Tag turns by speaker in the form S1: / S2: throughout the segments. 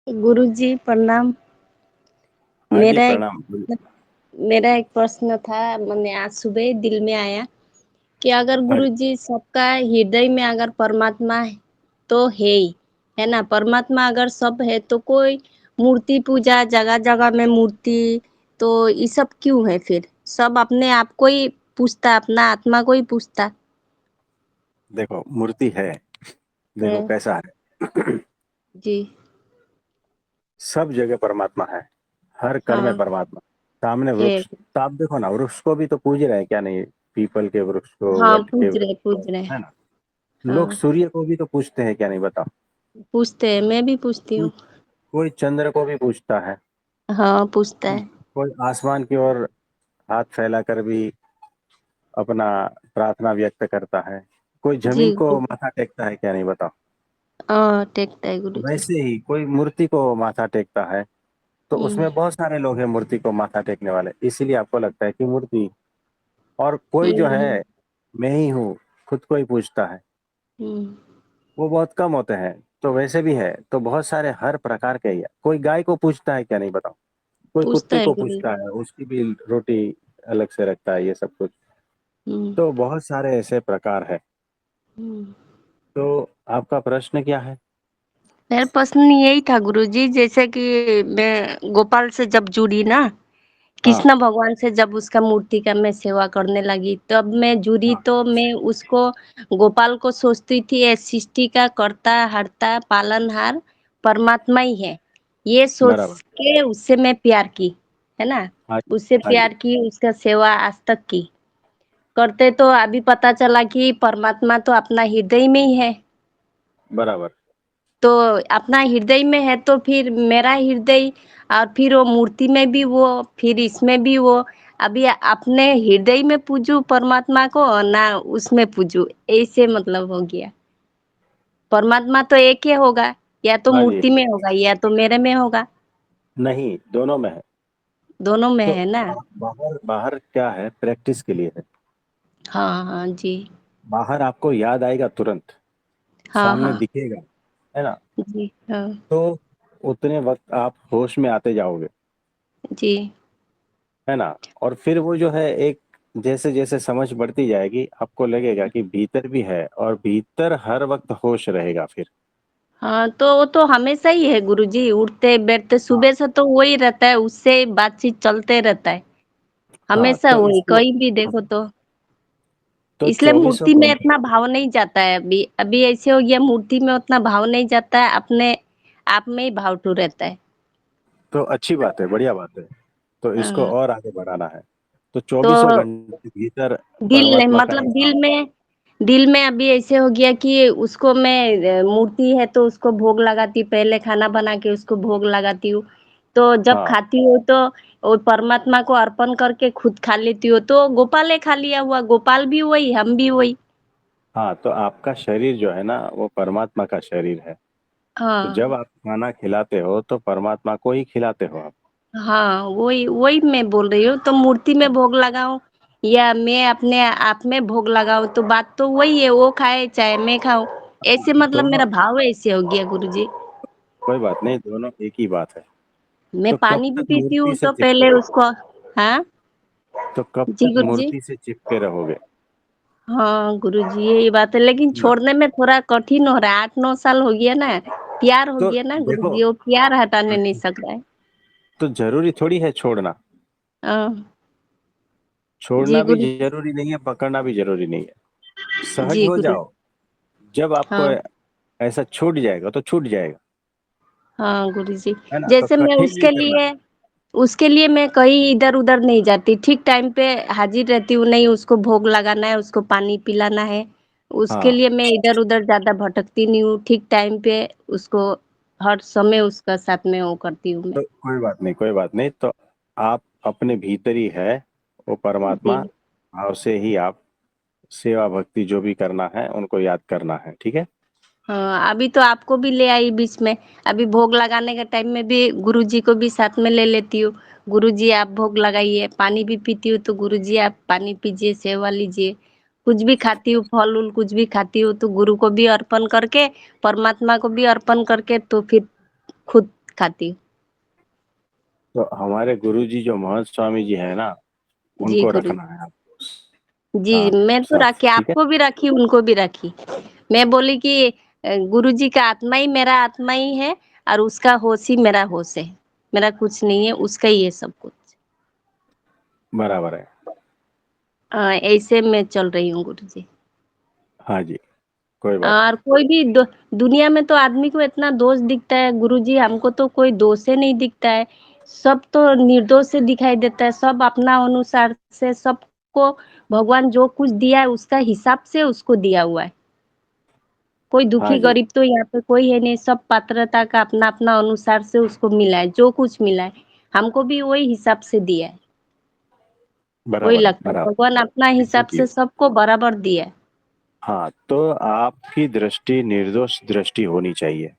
S1: गुरुजी प्रणाम।
S2: हाँ जी,
S1: मेरा एक
S2: प्रणाम।
S1: मेरा एक प्रश्न था, मैंने आज सुबह दिल में आया कि अगर
S2: हाँ जी।
S1: गुरुजी सबका हृदय में अगर परमात्मा है तो है ही, है ना। परमात्मा अगर सब है तो कोई मूर्ति पूजा, जगह जगह में मूर्ति, तो ये सब क्यों है फिर? सब अपने आप को ही पूछता, अपना आत्मा को ही पूछता
S2: देखो, मूर्ति है।
S1: है।
S2: देखो कैसा है।
S1: जी।
S2: सब जगह परमात्मा है। हर कण में
S1: हाँ।
S2: परमात्मा। सामने
S1: है।
S2: वृक्ष, तो आप देखो ना, वृक्ष को भी तो पूज रहे हैं क्या नहीं? पीपल के वृक्ष को,
S1: हाँ,
S2: वट के
S1: पूछ
S2: वृक्ष
S1: रहे
S2: को,
S1: पूछ रहे।
S2: है ना? लोग
S1: हाँ,
S2: सूर्य को भी तो पूजते हैं क्या नहीं, बताओ?
S1: पूछते हैं, मैं भी पूछती
S2: कोई
S1: हूँ।
S2: कोई चंद्र को भी पूजता है।
S1: हाँ, पूछता है।
S2: कोई आसमान की ओर हाथ फैलाकर भी अपना प्रार्थना व्यक्त करता है। कोई
S1: जी
S2: जमीन को
S1: गुरु।
S2: माथा टेकता है क्या नहीं, बताओ?
S1: हाँ, टेकता है गुरु जी।
S2: वैसे ही कोई मूर्ति को माथा टेकता है। तो
S1: हम्म।
S2: उसमें बहुत सारे लोग हैं मूर्ति को माथा टेकने वाले, इसीलिए आपको लगता है कि मूर्ति। और कोई जो
S1: हम्म।
S2: है, मैं ही हूँ, खुद को ही पूछता है,
S1: हम्म।
S2: वो बहुत कम होते हैं। तो वैसे भी है तो बहुत सारे हर प्रकार के ही है। कोई गाय को पूछता है क्या नहीं, बताओ? कोई
S1: पूछता
S2: कुत्ते
S1: है
S2: को
S1: गुरु
S2: पूछता
S1: जी।
S2: है, उसकी भी रोटी अलग से रखता है, ये सब कुछ।
S1: हम्म।
S2: तो बहुत सारे ऐसे प्रकार है।
S1: हम्म।
S2: तो आपका प्रश्न क्या है?
S1: मेरा प्रश्न यही था गुरु जी, जैसे कि मैं गोपाल से जब जुड़ी ना,
S2: हाँ,
S1: कृष्ण भगवान से जब उसका मूर्ति का मैं सेवा करने लगी, तब मैं जुड़ी
S2: हाँ।
S1: तो मैं उसको, गोपाल को सोचती थी ये सृष्टि का कर्ता हर्ता पालनहार परमात्मा ही है। ये सोच
S2: बराबर।
S1: के उससे मैं प्यार की, है ना।
S2: हाँ जी,
S1: उससे
S2: हाँ जी।
S1: प्यार की, उसका सेवा आज तक की करते, तो अभी पता चला कि परमात्मा तो अपना हृदय में ही है।
S2: बराबर।
S1: तो अपना हृदय में है तो फिर मेरा हृदय, और फिर वो मूर्ति में भी वो, फिर इसमें भी वो। अभी अपने हृदय में पूजू परमात्मा को ना उसमें पूजू, ऐसे मतलब हो गया। परमात्मा तो एक ही होगा, या तो
S2: हाँ जी।
S1: मूर्ति में होगा या तो मेरे में होगा।
S2: नहीं, दोनों में है।
S1: दोनों में
S2: तो
S1: है ना।
S2: बाहर बाहर क्या है, प्रैक्टिस के लिए है।
S1: हाँ हाँ जी।
S2: बाहर आपको याद आएगा तुरंत,
S1: हाँ
S2: सामने
S1: हाँ
S2: दिखेगा, है ना?
S1: जी। हाँ
S2: तो उतने वक्त आप होश में आते जाओगे,
S1: जी।
S2: है ना? और फिर वो जो है एक, जैसे जैसे समझ बढ़ती जाएगी आपको लगेगा कि भीतर भी है, और भीतर हर वक्त होश रहेगा फिर।
S1: हाँ, तो वो तो हमेशा ही है गुरुजी, उठते बैठते
S2: हाँ,
S1: सुबह से तो वही रहता है, उससे बातचीत चलते रहता है।
S2: हाँ।
S1: हमेशा
S2: तो
S1: वही,
S2: इसको,
S1: कहीं भी देखो तो।
S2: तो
S1: इसलिए
S2: चौबीसों
S1: मूर्ति में
S2: घंटे
S1: इतना भाव नहीं जाता है। अभी अभी ऐसे हो गया, मूर्ति में उतना भाव नहीं जाता है, अपने आप में ही भाव टू रहता है।
S2: तो अच्छी बात है, बढ़िया बात है। तो इसको
S1: हाँ,
S2: और आगे बढ़ाना है। तो
S1: तो
S2: चौबीसों घंटे भीतर
S1: दिल
S2: परमात्मा का
S1: मतलब
S2: एक नाम।
S1: दिल में अभी ऐसे हो गया कि उसको मैं, मूर्ति है तो उसको भोग लगाती, पहले खाना बना के उसको भोग लगाती हूँ। तो जब
S2: हाँ,
S1: खाती हूँ तो वो परमात्मा को अर्पण करके खुद खा लेती हूँ, तो गोपाल ने खा लिया हुआ, गोपाल भी वही, हम भी वही।
S2: हाँ। तो आपका शरीर जो है ना, वो परमात्मा का शरीर है। तो
S1: हाँ
S2: जब आप खाना खिलाते हो तो परमात्मा को ही खिलाते हो आप।
S1: हाँ, वही वही मैं बोल रही हूँ। तो मूर्ति में भोग लगाऊं या मैं अपने आप में भोग लगाऊं, तो बात तो वही है, वो खाए चाहे मैं खाऊं।
S2: हाँ,
S1: ऐसे मतलब
S2: दोनों।
S1: मेरा भाव ऐसे हो गया गुरुजी।
S2: कोई बात नहीं, दोनों एक ही बात है।
S1: मैं
S2: तो कब
S1: पानी भी
S2: तक
S1: पीती
S2: मूर्ति
S1: हूँ
S2: से
S1: तो
S2: चिपके
S1: पहले
S2: रहोगे?
S1: उसको। हाँ
S2: तो कब
S1: जी
S2: तक
S1: गुरुजी।
S2: मूर्ति से चिपके रहोगे?
S1: हाँ गुरुजी, यही बात है, लेकिन
S2: ना।
S1: छोड़ने में थोड़ा कठिन हो रहा है। 8-9 साल हो गया ना, प्यार हो
S2: तो
S1: गया ना
S2: देखो,
S1: गुरुजी, वो प्यार हटाने नहीं सक रहा है।
S2: तो जरूरी थोड़ी है छोड़ना।
S1: हाँ जी
S2: छोड़ना भी
S1: गुरुजी।
S2: जरूरी नहीं है, पकड़ना भी जरूरी नहीं है। सहज
S1: जी
S2: हो
S1: गुरु।
S2: जाओ। जब आपको
S1: हाँ
S2: ऐसा छूट जाएगा तो छूट जाएगा,
S1: हाँ गुरुजी।
S2: है ना? तो
S1: जैसे मैं
S2: कठिन नहीं
S1: उसके
S2: करना
S1: लिए,
S2: है।
S1: मैं कहीं इधर उधर नहीं जाती, ठीक टाइम पे हाजिर रहती हूँ। नहीं, उसको भोग लगाना है, उसको पानी पिलाना है, उसके
S2: हाँ।
S1: लिए मैं इधर उधर ज्यादा भटकती नहीं हूँ। ठीक टाइम पे उसको हर समय उसका साथ में वो करती हूँ मैं।
S2: तो कोई बात नहीं, कोई बात नहीं। तो आप अपने भीतर ही है वो परमात्मा।
S1: जी।
S2: भाव से ही आप सेवा भक्ति जो भी करना है उनको याद करना है, ठीक है?
S1: हाँ, अभी तो आपको भी ले आई बीच में। अभी भोग लगाने के टाइम में भी गुरुजी को भी साथ में ले लेती हूँ। गुरुजी आप भोग लगाइए, पानी भी पीती हूँ तो गुरुजी आप पानी पीजिए, सेवा लीजिए। कुछ भी खाती हूँ, फल उल कुछ भी खाती हूँ तो गुरु को भी अर्पण करके, परमात्मा को भी अर्पण करके, तो फिर खुद खाती हूँ।
S2: तो हमारे गुरुजी जो महंत स्वामी जी है ना,
S1: जी
S2: उनको
S1: गुरु
S2: रखना है आपको।
S1: जी,
S2: हाँ,
S1: मैं तो
S2: साथ,
S1: रखी,
S2: ठीक है।
S1: आपको भी रखी, उनको भी रखी। मैं बोली कि गुरु जी का आत्मा ही मेरा आत्मा ही है, और उसका होश ही मेरा होश है। मेरा कुछ नहीं है, उसका ही है सब कुछ।
S2: बराबर है।
S1: ऐसे मैं चल रही हूँ गुरु जी।
S2: हाँ जी, कोई बात
S1: और
S2: नहीं।
S1: कोई भी दुनिया में तो आदमी को इतना दोष दिखता है गुरु जी, हमको तो कोई दोष ही नहीं दिखता है। सब तो निर्दोष से दिखाई देता है, सब अपना अनुसार से सबको भगवान जो कुछ दिया है उसका हिसाब से उसको दिया हुआ है। कोई
S2: हाँ
S1: दुखी
S2: जी,
S1: गरीब तो यहाँ पे कोई है नहीं, सब पात्रता का अपना अपना अनुसार से उसको मिला है, जो कुछ मिला है हमको भी वही हिसाब से दिया है। वही
S2: बराबर है,
S1: लगता है
S2: बराबर।
S1: भगवान अपना हिसाब
S2: इसीलिए,
S1: से सबको बराबर दिया है।
S2: हाँ, तो आपकी दृष्टि निर्दोष दृष्टि होनी चाहिए।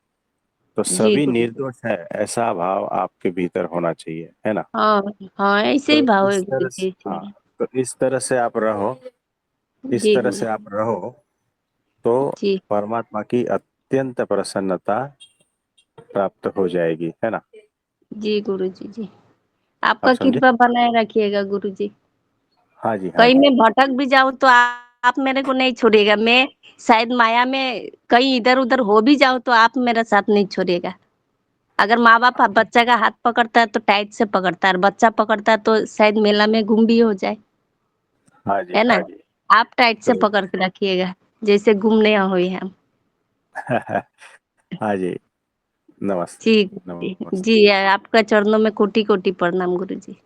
S2: तो
S1: जी
S2: सभी
S1: गुरु जी।
S2: निर्दोष है, ऐसा भाव आपके भीतर होना चाहिए, है ना।
S1: हाँ हाँ, ऐसे ही
S2: तो
S1: भाव है
S2: इस
S1: गुरु
S2: तरह
S1: जी,
S2: से, हाँ,
S1: इसलिए।
S2: तो इस तरह से आप रहो, इस
S1: जी
S2: तरह
S1: गुरु
S2: से आप रहो, तो
S1: जी।
S2: परमात्मा की अत्यंत प्रसन्नता प्राप्त हो जाएगी, है ना।
S1: जी गुरु जी जी।
S2: आप
S1: आपका
S2: समझे।
S1: कृपा बनाए रखिएगा गुरु जी।
S2: हाँ जी, हाँ
S1: कहीं
S2: जी।
S1: मैं भटक भी जाऊं तो आप मेरे को नहीं छोड़िएगा। मैं शायद माया में कहीं इधर उधर हो भी जाऊं तो आप मेरा साथ नहीं छोड़िएगा। अगर माँ बाप बच्चा का हाथ पकड़ता है तो टाइट से पकड़ता है, और बच्चा पकड़ता है तो शायद मेला में गुम भी हो जाए,
S2: हाँ जी,
S1: है ना।
S2: हाँ जी।
S1: आप टाइट से
S2: तो
S1: पकड़ के रखिएगा, जैसे गुम नहीं हुए हम।
S2: हाँ जी। नमस्ते।
S1: जी जी
S2: नमस्ते।
S1: जी, आपका चरणों में कोटि कोटि प्रणाम गुरु जी।